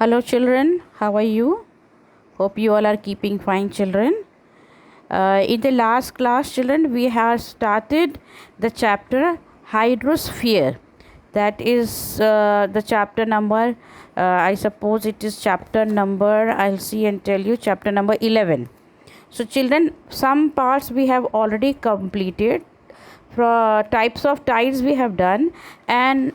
Hello, children. How are you? Hope you all are keeping fine, children. In the last class, children, we have started the chapter Hydrosphere. That is the chapter number, I suppose it is chapter number, I'll see and tell you, chapter number 11. So, children, some parts we have already completed. Types of tides we have done, and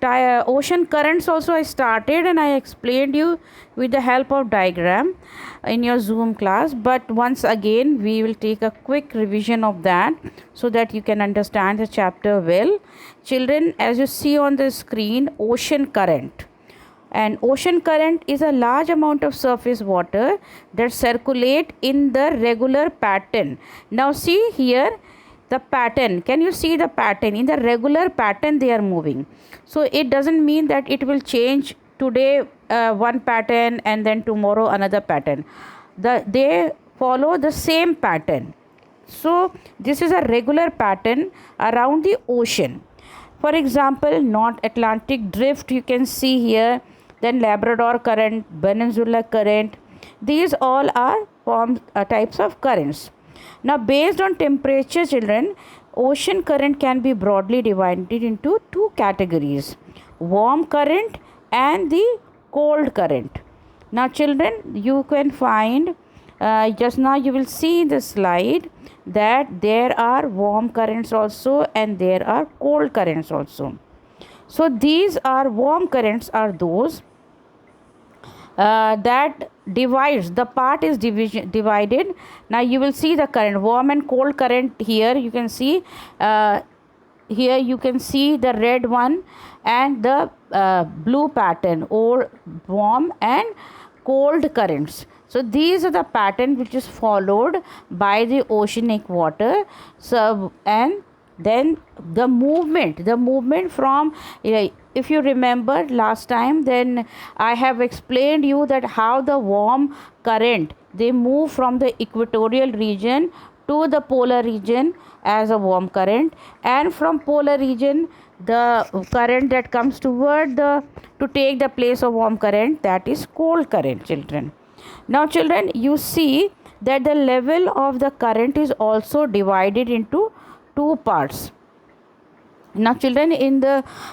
ocean currents also I started and I explained you with the help of diagram in your Zoom class. But once again we will take a quick revision of that so that you can understand the chapter well. Children, as you see on the screen, ocean current. And ocean current is a large amount of surface water that circulate in the regular pattern. Now see here the pattern. Can you see the pattern? In the regular pattern they are moving. So it doesn't mean that it will change today one pattern and then tomorrow another pattern. They follow the same pattern. So this is a regular pattern around the ocean. For example, North Atlantic drift you can see here, then Labrador current, Peninsular current. These all are types of currents. Now, based on temperature, children, ocean current can be broadly divided into two categories: warm current and the cold current. Now, children, you can find just now you will see in the slide that there are warm currents also and there are cold currents also. So, these are warm currents are those that divides, the part is divided. Now you will see the current, warm and cold current. Here you can see here you can see the red one and the blue pattern, or warm and cold currents. So these are the pattern which is followed by the oceanic water. So and then the movement from if you remember last time, then I have explained you that how the warm current, they move from the equatorial region to the polar region as a warm current, and from polar region the current that comes toward the to take the place of warm current, that is cold current, children. Now children, you see that the level of the current is also divided into two parts. Now children,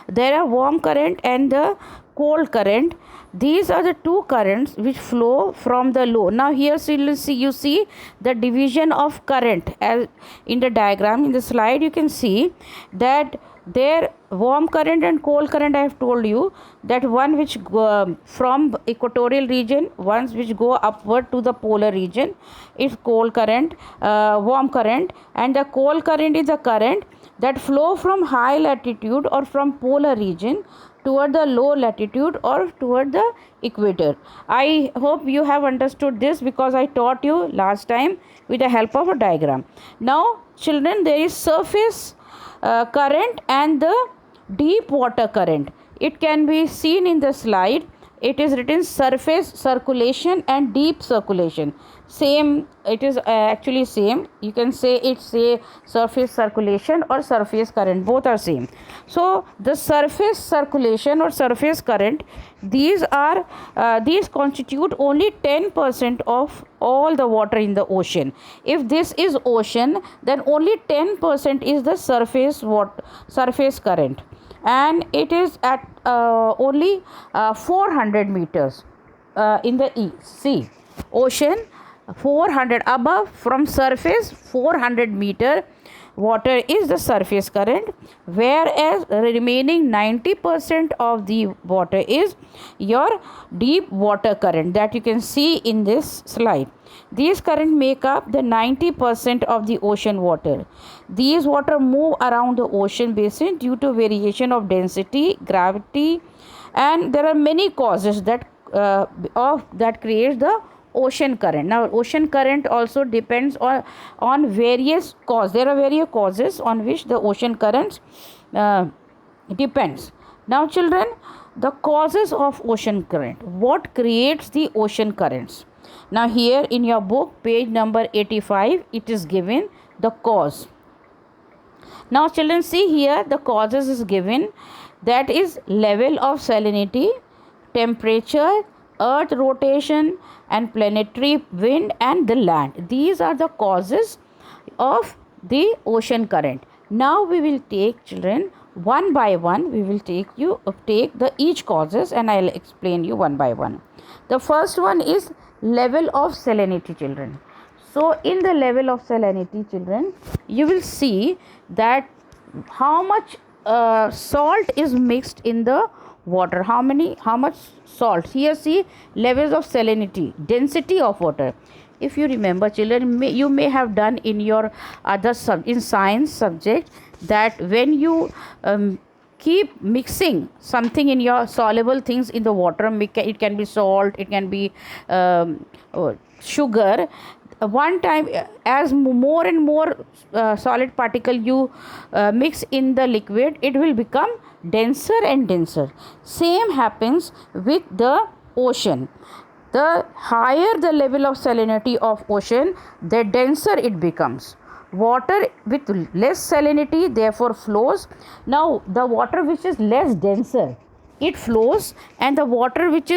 there are warm current and the cold current. These are the two currents which flow from the low. Now here you see the division of current as in the diagram in the slide. You can see that there warm current and cold current, I have told you that one which go from equatorial region, ones which go upward to the polar region is cold current, warm current, and the cold current is the current that flow from high latitude or from polar region toward the low latitude or toward the equator. I hope you have understood this because I taught you last time with the help of a diagram. Now children, there is surface current and the deep water current. It can be seen in the slide. It is written surface circulation and deep circulation. Same, it is actually same. You can say it's a surface circulation or surface current, both are same. So the surface circulation or surface current, these constitute only 10% of all the water in the ocean. If this is ocean, then only 10% is the surface current, and it is at only 400 meters in the sea. Ocean 400 above, from surface 400 meter water is the surface current, whereas remaining 90% of the water is your deep water current that you can see in this slide. These current make up the 90% of the ocean water. These water move around the ocean basin due to variation of density, gravity, and there are many causes that creates the ocean current. Now ocean current also depends on various causes. There are various causes on which the ocean currents depends. Now children, the causes of ocean current, what creates the ocean currents? Now here in your book, page number 85, it is given the cause. Now children, see here the causes is given, that is level of salinity, temperature, earth rotation, and planetary wind and the land. These are the causes of the ocean current. Now we will take, children, one by one. We will take the each causes, and I'll explain you one by one. The first one is level of salinity, children. So in the level of salinity, children, you will see that how much salt is mixed in the water. How much salt? Here see levels of salinity, density of water. If you remember, children, you may have done in your other in science subject that when you keep mixing something in your soluble things in the water, it can be salt, it can be sugar. One time, as more and more solid particle you mix in the liquid, it will become denser and denser. Same happens with the ocean. The higher the level of salinity of ocean, the denser it becomes. Water with less salinity therefore flows. Now the water which is less denser, it flows, and the water which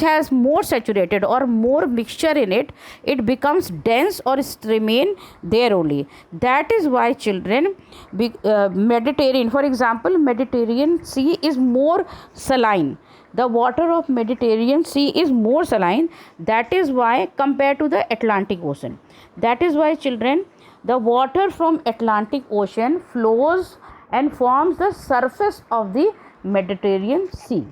has more saturated or more mixture in it, it becomes dense or remain there only. That is why, children, Mediterranean, for example, Mediterranean Sea is more saline. The water of Mediterranean Sea is more saline. That is why, compared to the Atlantic Ocean, that is why, children, the water from Atlantic Ocean flows and forms the surface of the Mediterranean Sea.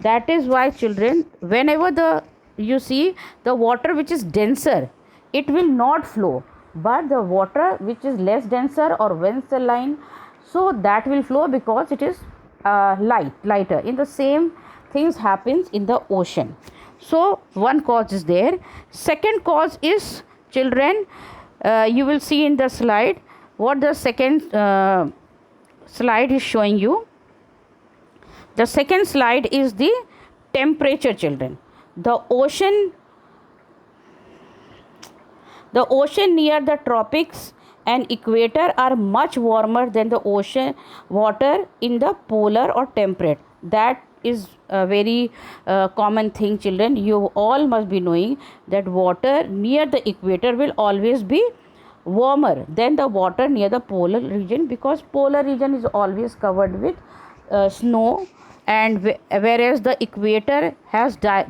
That is why, children, whenever you see the water which is denser, it will not flow, but the water which is less denser or when saline, so that will flow because it is lighter. In the same things happens in the ocean. So one cause is there. Second cause is, children, you will see in the slide what the second slide is showing you. The second slide is the temperature, children. The ocean near the tropics and equator are much warmer than the ocean water in the polar or temperate. That is a very common thing, children. You all must be knowing that water near the equator will always be warmer than the water near the polar region, because polar region is always covered with snow, and whereas the equator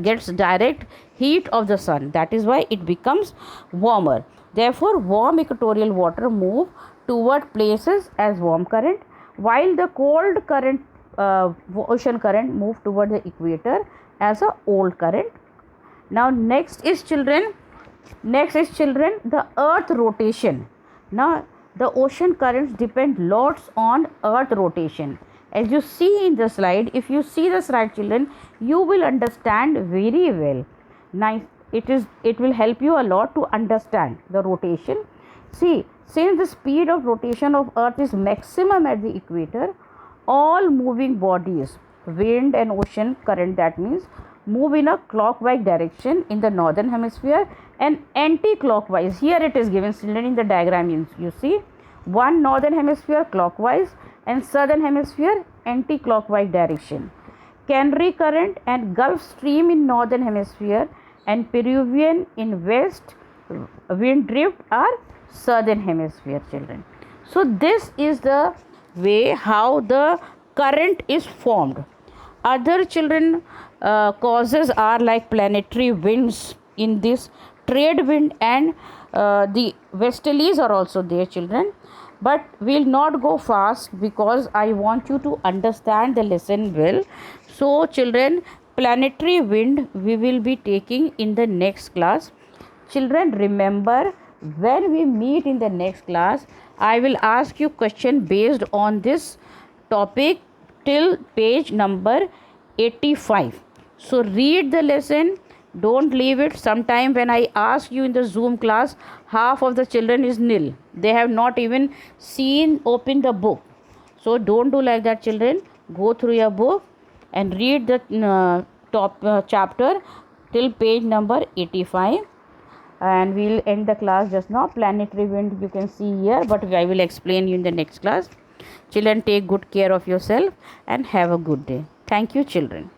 gets direct heat of the sun. That is why it becomes warmer. Therefore, warm equatorial water move toward places as warm current, while the cold current, ocean current, move toward the equator as a old current. Now next is, children, the earth rotation. Now the ocean currents depend lots on earth rotation. As you see in the slide, if you see the slide, children, you will understand very well. Nice. It will help you a lot to understand the rotation. See, since the speed of rotation of earth is maximum at the equator, all moving bodies, wind and ocean current, that means, move in a clockwise direction in the northern hemisphere and anti-clockwise. Here it is given, children, in the diagram. You see one northern hemisphere clockwise and southern hemisphere anti-clockwise direction. Canary current and Gulf Stream in northern hemisphere and Peruvian in west wind drift are southern hemisphere, children. So this is the way how the current is formed. Other, children, causes are like planetary winds in this, trade wind, and the westerlies are also there, children. But we will not go fast because I want you to understand the lesson well. So, children, planetary wind we will be taking in the next class. Children, remember, when we meet in the next class, I will ask you question based on this topic till page number 85. So read the lesson, don't leave it. Sometime when I ask you in the Zoom class, half of the children is nil. They have not even open the book. So don't do like that, children. Go through your book and read the top chapter till page number 85. And we will end the class just now. Planetary wind you can see here, but I will explain you in the next class. Children, take good care of yourself and have a good day. Thank you, children.